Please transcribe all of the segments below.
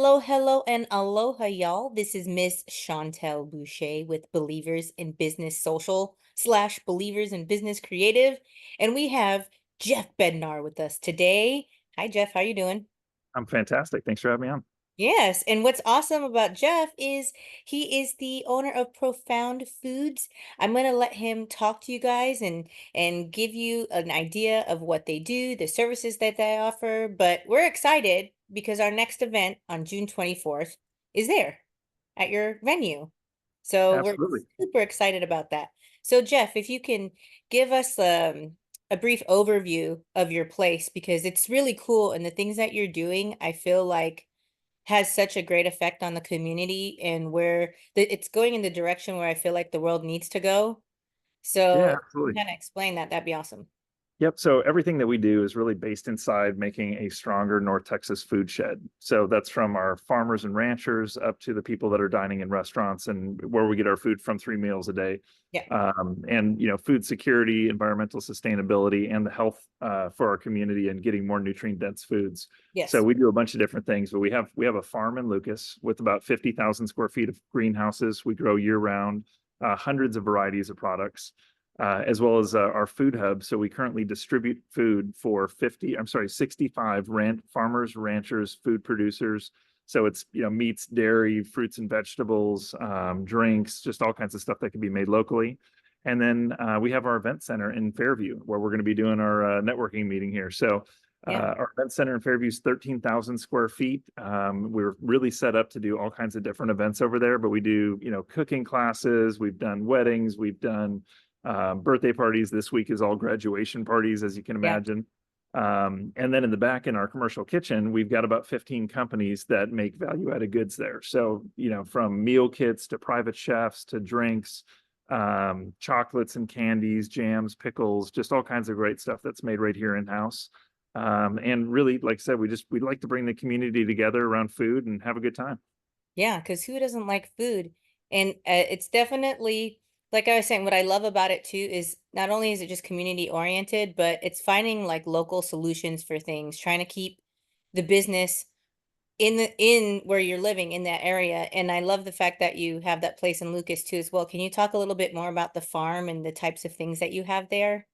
Hello, hello, and aloha, y'all. This is Miss Chantel Boucher with Believers in Business Social slash Believers in Business Creative. And we have Jeff Bednar with us today. Hi, Jeff. How you doing? I'm fantastic. Thanks for having me on. Yes, and what's awesome about Jeff is he is the owner of Profound Foods. I'm going to let him talk to you guys and give you an idea of what they do, the services that they offer, but we're excited because our next event on June 24th is there at your venue. So we're Absolutely. super excited about that. So Jeff, if you can give us a brief overview of your place because it's really cool and the things that you're doing, I feel like has such a great effect on the community and where it's going in the direction where I feel like the world needs to go. So Yeah, if you absolutely. kind of explain that, that'd be awesome. Yep. So everything that we do is really based inside making a stronger North Texas food shed. So that's from our farmers and ranchers up to the people that are dining in restaurants and where we get our food from 3 meals a day. Yeah. And food security, environmental sustainability, and the health for our community and getting more nutrient dense foods. So Yes. we do a bunch of different things, but we have a farm in Lucas with about 50,000 square feet of greenhouses. We grow year round, hundreds of varieties of products, as well as our food hub. So we currently distribute food for 65 farmers, ranchers, food producers. So it's, meats, dairy, fruits and vegetables, drinks, just all kinds of stuff that can be made locally. And then we have our event center in Fairview where we're going to be doing our networking meeting here. So Yeah. our event center in Fairview is 13,000 square feet. We're really set up to do all kinds of different events over there, but we do, cooking classes, we've done weddings, we've done birthday parties. This week is all graduation parties, as you can Yeah. imagine. And then in the back in our commercial kitchen, we've got about 15 companies that make value added goods there. So, from meal kits to private chefs to drinks, chocolates and candies, jams, pickles, just all kinds of great stuff that's made right here in house. And really, like I said, we'd like to bring the community together around food and have a good time. Yeah, because who doesn't like food? And it's definitely, like I was saying, what I love about it too is not only is it just community oriented, but it's finding like local solutions for things, trying to keep the business in where you're living in that area. And I love the fact that you have that place in Lucas too as well. Can you talk a little bit more about the farm and the types of things that you have there?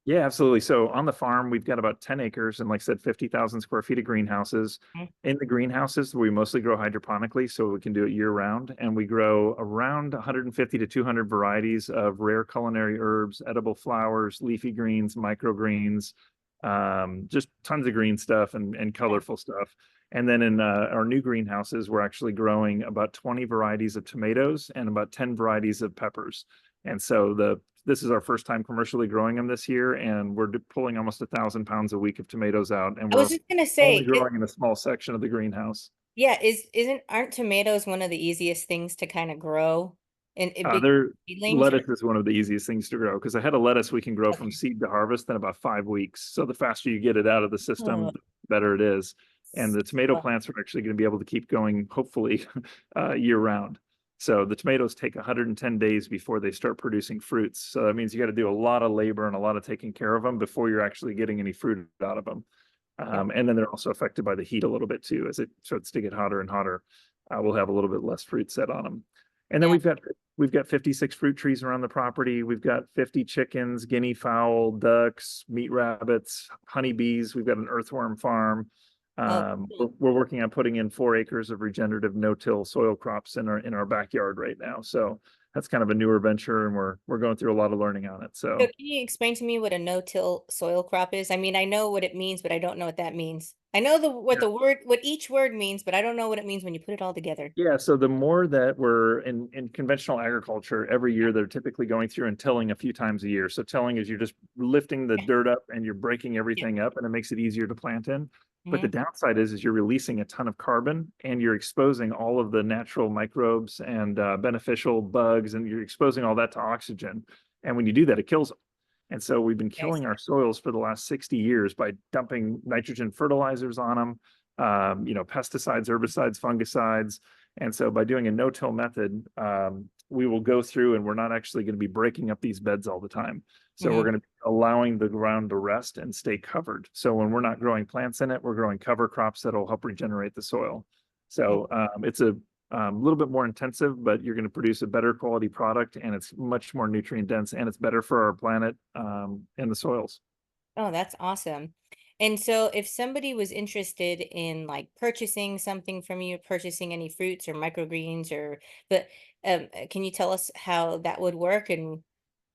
Yeah, absolutely. So on the farm, we've got about 10 acres and, like I said, 50,000 square feet of greenhouses. Mm. In the greenhouses, we mostly grow hydroponically, so we can do it year round. And we grow around 150 to 200 varieties of rare culinary herbs, edible flowers, leafy greens, microgreens, just tons of green stuff and Yeah. colorful stuff. And then in our new greenhouses, we're actually growing about 20 varieties of tomatoes and about 10 varieties of peppers. And so this is our first time commercially growing them this year, and we're pulling almost 1,000 pounds a week of tomatoes out, and I was we're just gonna only say, growing in a small section of the greenhouse. yeah, aren't tomatoes one of the easiest things to kind of grow in big Their seedlings? lettuce is one of the easiest things to grow because a head of lettuce we can grow from Okay. seed to harvest in about 5 weeks. So the faster you get it out of the Oh, system, the better it is. And the tomato well, plants are actually going to be able to keep going, hopefully, year round. So the tomatoes take 110 days before they start producing fruits. So that means you got to do a lot of labor and a lot of taking care of them before you're actually getting any fruit out of them. yeah, And then they're also affected by the heat a little bit too. As it starts to get hotter and hotter, we'll have a little bit less fruit set on them. And then yeah. we've got 56 fruit trees around the property. We've got 50 chickens, guinea fowl, ducks, meat rabbits, honeybees. We've got an earthworm farm. Oh, We're working on putting in 4 acres of regenerative no-till soil crops in our backyard right now. So that's kind of a newer venture, and we're going through a lot of learning on it. so So can you explain to me what a no-till soil crop is? I mean, I know what it means, but I don't know what that means. I know what each word means, but I don't know what it means when you put it all together. yeah, so the more that we're in conventional agriculture, every year they're typically going through and tilling a few times a year. So tilling is you're just lifting the Yeah. dirt up and you're breaking Yeah. everything up, and it makes it easier to plant in. But the Hmm. downside is you're releasing a ton of carbon and you're exposing all of the natural microbes and beneficial bugs, and you're exposing all that to oxygen. And when you do that, it kills them. And so we've been Yes. killing our soils for the last 60 years by dumping nitrogen fertilizers on them, pesticides, herbicides, fungicides. And so by doing a no-till method, we will go through and we're not actually going to be breaking up these beds all the time. So we're Hmm. going to be allowing the ground to rest and stay covered. So when we're not growing plants in it, we're growing cover crops that'll help regenerate the soil. Mm. So it's a little bit more intensive, but you're going to produce a better quality product, and it's much more nutrient dense, and it's better for our planet and the soils. Oh, that's awesome. And so if somebody was interested in like purchasing something from you, purchasing any fruits or microgreens or but can you tell us how that would work? And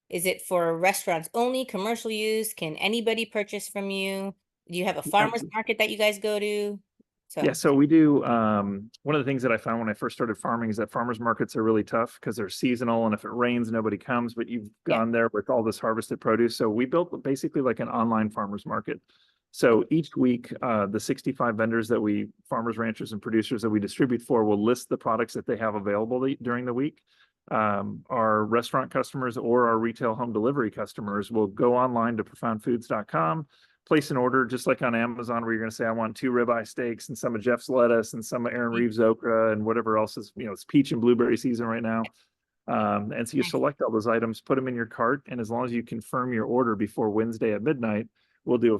is it for restaurants only, commercial use? Can anybody purchase from you? Do you have a Yeah, farmer's market that you guys go to? yeah, So, so we do. One of the things that I found when I first started farming is that farmers markets are really tough because they're seasonal, and if it rains, nobody comes. But you've yeah. gone there with all this harvested produce, so we built basically like an online farmers market. So each week, the 65 vendors that we, farmers, ranchers, and producers that we distribute for, will list the products that they have available during the week. Our restaurant customers or our retail home delivery customers will go online to profoundfoods.com, place an order just like on Amazon, where you're going to say, I want 2 ribeye steaks and some of Jeff's lettuce and some of Aaron Mm. Reeves okra and whatever else is, it's peach and blueberry season right now. And so you Nice. select all those items, put them in your cart, and as long as you confirm your order before Wednesday at midnight, we'll do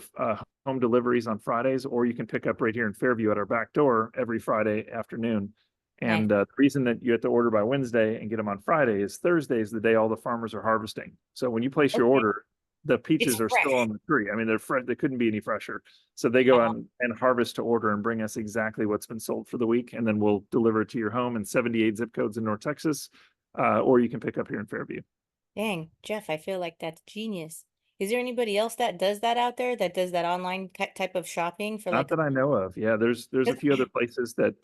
home deliveries on Fridays, or you can pick up right here in Fairview at our back door every Friday afternoon. Nice. And the reason that you have to order by Wednesday and get them on Friday is Thursday is the day all the farmers are harvesting. So when you place your Okay. order, the It's peaches are still fresh. on the tree. I mean, they're fresh. They couldn't be any fresher. So they go Oh, on and harvest to order and bring us exactly what's been sold for the week. And then we'll deliver it to your home in 78 zip codes in North Texas, or you can pick up here in Fairview. dang, Jeff, I feel like that's genius. Is there anybody else that does that out there that does that online type of shopping for Not like, that I know of. Yeah, there's a few other places that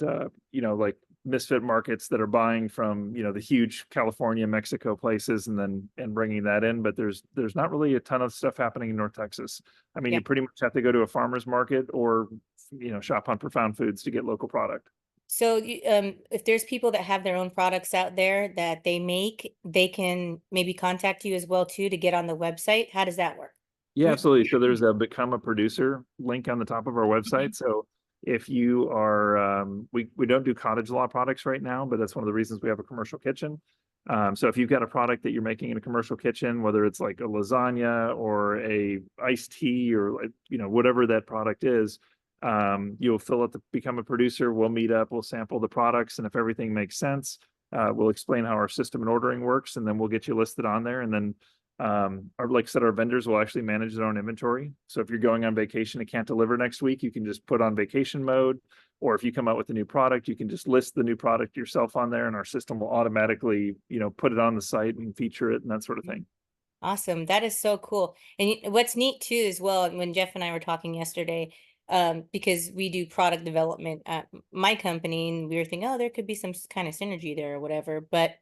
like misfit markets that are buying from, the huge California, Mexico places and bringing that in, but there's not really a ton of stuff happening in North Texas. I mean, yeah. you pretty much have to go to a farmer's market or shop on Profound Foods to get local product. So if there's people that have their own products out there that they make, they can maybe contact you as well too to get on the website. How does that work? Yeah, absolutely. So there's a become a producer link on the top of our Mhm. website. So if you are, we don't do cottage law products right now, but that's one of the reasons we have a commercial kitchen. So if you've got a product that you're making in a commercial kitchen, whether it's like a lasagna or a iced tea or like, whatever that product is, you'll fill out the become a producer. We'll meet up, we'll sample the products, and if everything makes sense, we'll explain how our system and ordering works, and then we'll get you listed on there. And then like I said, our vendors will actually manage their own inventory. So if you're going on vacation and can't deliver next week, you can just put on vacation mode. Or if you come out with a new product, you can just list the new product yourself on there, and our system will automatically, put it on the site and feature it and that sort of thing. Awesome. That is so cool. And what's neat too, as well, and when Jeff and I were talking yesterday, because we do product development at my company, and we were thinking, oh, there could be some kind of synergy there or whatever. But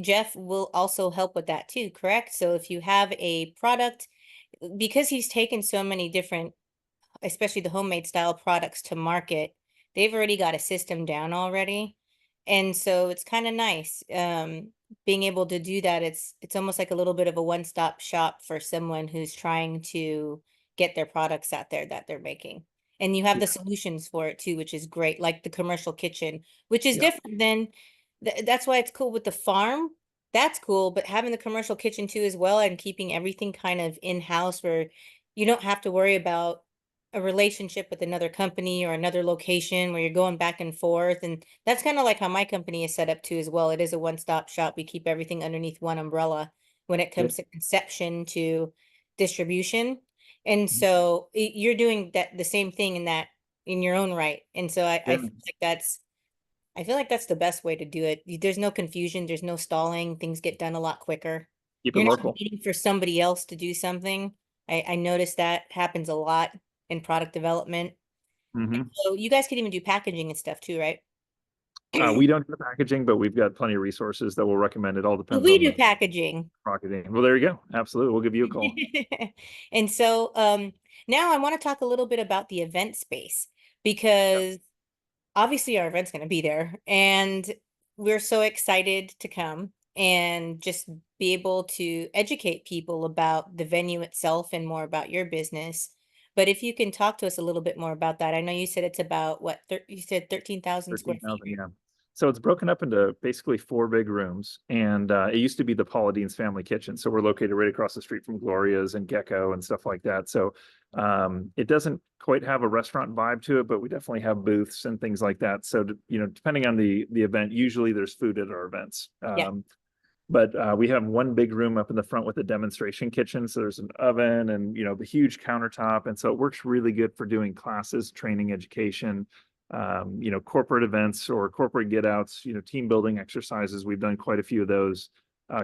Jeff will also help with that too, correct? So if you have a product, because he's taken so many different, especially the homemade style products to market, they've already got a system down already. And so it's kind of nice being able to do that. It's almost like a little bit of a one-stop shop for someone who's trying to get their products out there that they're making. And you have Yeah. the solutions for it too, which is great, like the commercial kitchen, which is Yeah. different than that's why it's cool with the farm. That's cool, but having the commercial kitchen too as well and keeping everything kind of in-house where you don't have to worry about a relationship with another company or another location where you're going back and forth. And that's kind of like how my company is set up too as well. It is a one-stop shop. We keep everything underneath one umbrella when it Yeah. comes to conception to distribution. And Mhm. so you're doing that the same thing in that in your own right. And so Yeah. I feel like that's the best way to do it. There's no confusion, there's no stalling, things get done a lot quicker. Keep it You're not local. waiting for somebody else to do something. I noticed that happens a lot in product development. Hmm. So you guys could even do packaging and stuff too, right? We don't do the packaging, but we've got plenty of resources that will recommend it. All depends We on do the packaging. marketing. Well, there you go. Absolutely. We'll give you a call. And so now I want to talk a little bit about the event space because obviously our event's going to be there and we're so excited to come and just be able to educate people about the venue itself and more about your business. But if you can talk to us a little bit more about that. I know you said it's about what you said 13,000 square feet. 13,000. Yeah. So it's broken up into basically four big rooms, and it used to be the Paula Dean's family kitchen. So we're located right across the street from Gloria's and Gecko and stuff like that. So it doesn't quite have a restaurant vibe to it, but we definitely have booths and things like that. So you know, depending on the event, usually there's food at our events. Yeah. But we have one big room up in the front with a demonstration kitchen. So there's an oven and, you know, the huge countertop. And so it works really good for doing classes, training, education, you know, corporate events or corporate get outs, you know, team building exercises. We've done quite a few of those.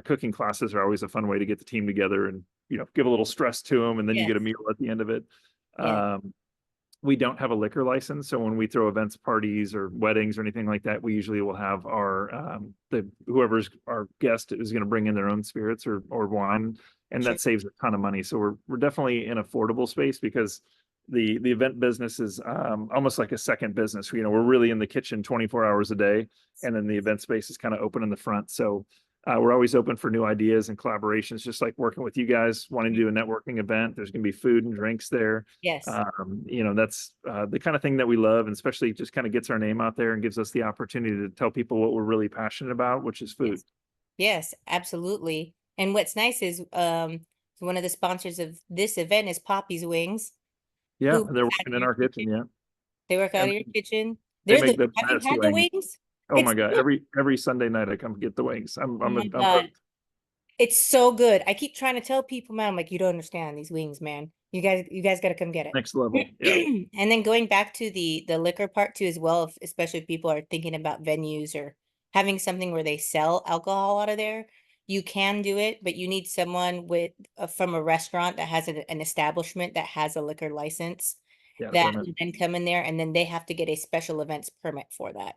Cooking classes are always a fun way to get the team together and, you know, give a little stress to them. And then you Yes. get a meal at the end of it. Yeah. We don't have a liquor license, so when we throw events, parties, or weddings or anything like that, we usually will have our the whoever's our guest is going to bring in their own spirits or wine, and Sure. that saves a ton of money. So we're definitely in affordable space because the event business is almost like a second business. You know, we're really in the kitchen 24 hours a day, and then the event space is kind of open in the front. So we're always open for new ideas and collaborations, just like working with you guys, wanting to do a networking event. There's going to be food and drinks there. Yes. You know, that's the kind of thing that we love, and especially just kind of gets our name out there and gives us the opportunity to tell people what we're really passionate about, which is food. Yes. Yes, absolutely. And what's nice is one of the sponsors of this event is Poppy's Wings, Yeah, who and they're works out working of in your our kitchen. kitchen. Yeah, They work out and of your kitchen. they They're make the the Have you best had the wings. wings? Oh It's my God, so, every Sunday night I come get the wings. oh my I'm God. hooked. It's so good. I keep trying to tell people, man, I'm like, you don't understand these wings, man. You guys got to come get Next level. Yeah, it. And then going back to the liquor part too as well, especially if people are thinking about venues or having something where they sell alcohol out of there, you can do it, but you need someone with from a restaurant that has an establishment that has a liquor license yeah, that permit. will then come in there, and then they have to get a special events permit for that.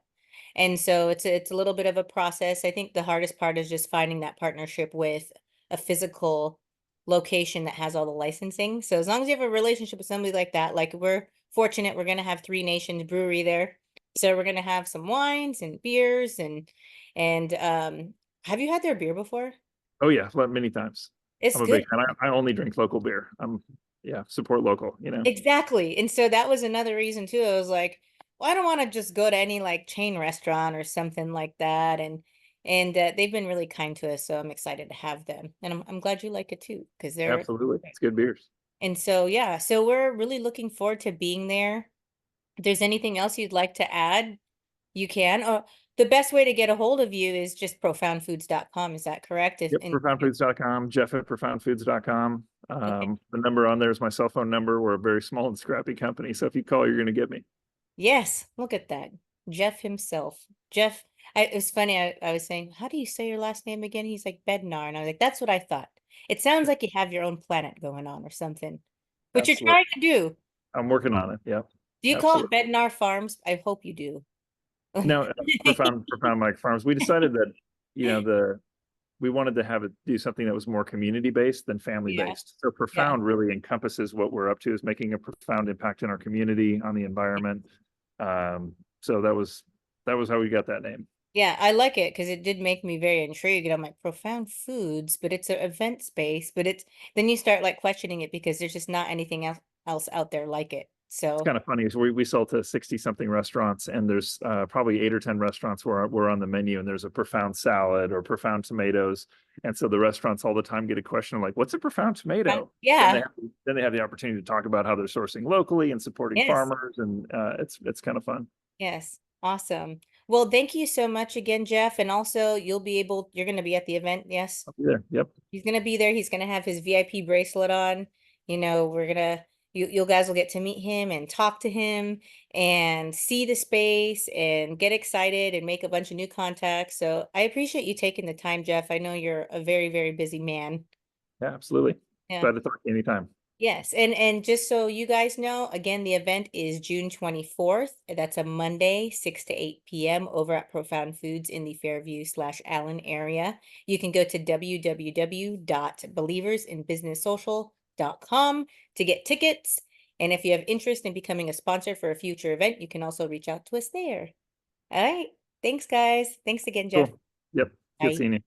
And so it's a little bit of a process. I think the hardest part is just finding that partnership with a physical location that has all the licensing. So as long as you have a relationship with somebody like that, like we're fortunate, we're gonna have Three Nations Brewery there. So we're gonna have some wines and beers and have you had their beer before? Oh yeah, many times. It's I'm a good. big fan. I only drink local beer. Yeah, support local. You know, Exactly. And so that was another reason too. I was like, well, I don't want to just go to any like chain restaurant or something like that. And they've been really kind to us, so I'm excited to have them. And I'm glad you like it too, because they're absolutely, great. it's good beers. And so yeah, so we're really looking forward to being there. If there's anything else you'd like to add, you can. Or the best way to get a hold of you is just profoundfoods.com. Is that correct? If Yep, and profoundfoods.com, Jeff at profoundfoods.com. okay. The number on there is my cell phone number. We're a very small and scrappy company, so if you call, you're going to get me. Yes, look at that. Jeff himself. Jeff, it was funny. I was saying, how do you say your last name again? He's like Bednar. And I was like, that's what I thought. It sounds like you have your own planet going on or something, which you're Absolutely, trying to do. I'm working on it. Yep, Do you call it absolutely. Bednar Farms? I hope you do. No, profound Mike Farms. We decided that you know we wanted to have it do something that was more community based than family Yeah, based. So yeah. profound really encompasses what we're up to, is making a profound impact in our community, on the environment. So that was how we got that name. Yeah, I like it because it did make me very intrigued. I'm like, profound foods, but it's an event space, but it's then you start like questioning it because there's just not anything else out there like it. It's So kind of funny. So we sell to 60 something restaurants, and there's probably 8 or 10 restaurants where we're on the menu, and there's a profound salad or profound tomatoes. And so the restaurants all the time get a question like, what's a profound tomato? Then they yeah, have, then they have the opportunity to talk about how they're sourcing locally and supporting yes. farmers. And it's kind of fun. Yes, awesome. Well, thank you so much again, Jeff. And also, you're going to be at the event. Yes, I'll be there. Yep. he's going to be there. He's going to have his VIP bracelet on. We're going to, you guys will get to meet him and talk to him and see the space and get excited and make a bunch of new contacts. So I appreciate you taking the time, Jeff. I know you're a very, very busy man. Yeah, absolutely. Yeah. Glad to talk to you anytime. Yes, and just so you guys know, again, the event is June 24th. That's a Monday, 6 to 8 p.m. over at Profound Foods in the Fairview/Allen area. You can go to www.believersinbusinesssocial.com to get tickets. And if you have interest in becoming a sponsor for a future event, you can also reach out to us there. All right. Thanks, guys. Thanks again, Jeff. Cool. Yep. Good Bye. seeing you.